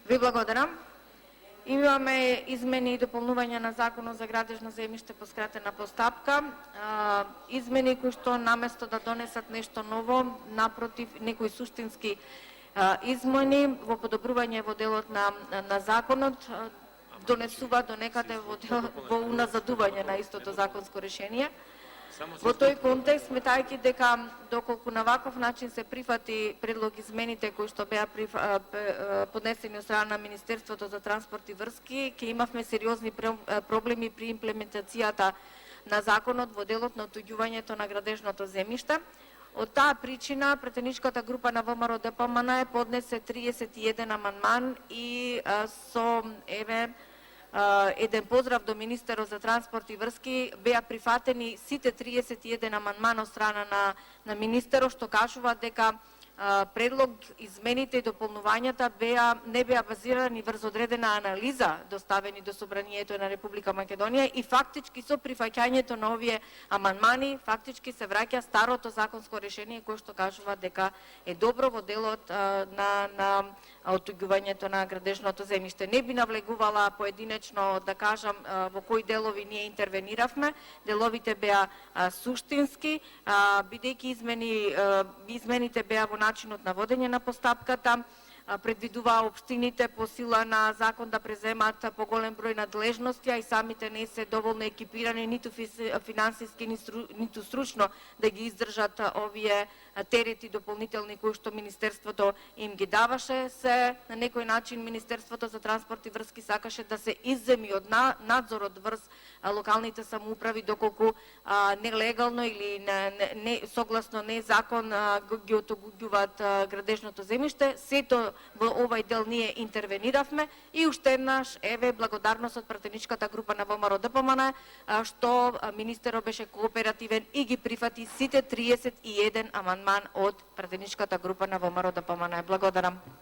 Ви благодарам. Имаме измени и дополнување на Законот за градежно земјиште по скратена постапка. Измени кои што наместо да донесат нешто ново, напротив, некои суштински измени во подобрување во делот на законот, донесува до некаде во уназадување на истото законско решение. Во тој контекст, сметајќи дека доколку на ваков начин се прифати предлог измените кои што беа поднесени од страна на Министерството за транспорт и врски, ќе имавме сериозни проблеми при имплементацијата на законот во делот на отуѓувањето на градежното земјиште. Од таа причина, претеничката група на ВМРО ДПМН поднесе 31 амандман и со еден поздрав до Министерот за транспорт и врски, беа прифатени сите 31 амандмана од страна на Министерот, што кажува дека предлог, измените и дополнувањата не беа базирани врз одредена анализа доставени до Собранието на Република Македонија и фактички со прифаќањето на овие амандмани фактички се враќа старото законско решение кое што кажува дека е добро во делот на отуѓувањето на градежното земјиште. Не би навлегувала поединечно да кажам во кои делови ние интервениравме. Деловите беа суштински, бидејќи измените беа во начинот на водење на постапката, предвидува општините по сила на закон да преземат поголем број надлежности, а и самите не се доволно екипирани ниту финансиски, ниту стручно да ги издржат овие терети дополнителни кои што Министерството им ги даваше. Се на некој начин Министерството за транспорт и врски сакаше да се изземи од надзорот врз локалните самоуправи доколку нелегално или согласно не закон ги отуѓуваат градежното земјиште. Сето во овај дел ние интервениравме и уште еднаш благодарност од пратеничката група на ВМРО ДПМН што министерот беше кооперативен и ги прифати сите 31 амандман од пратеничката група на ВМРО ДПМН. Благодарам.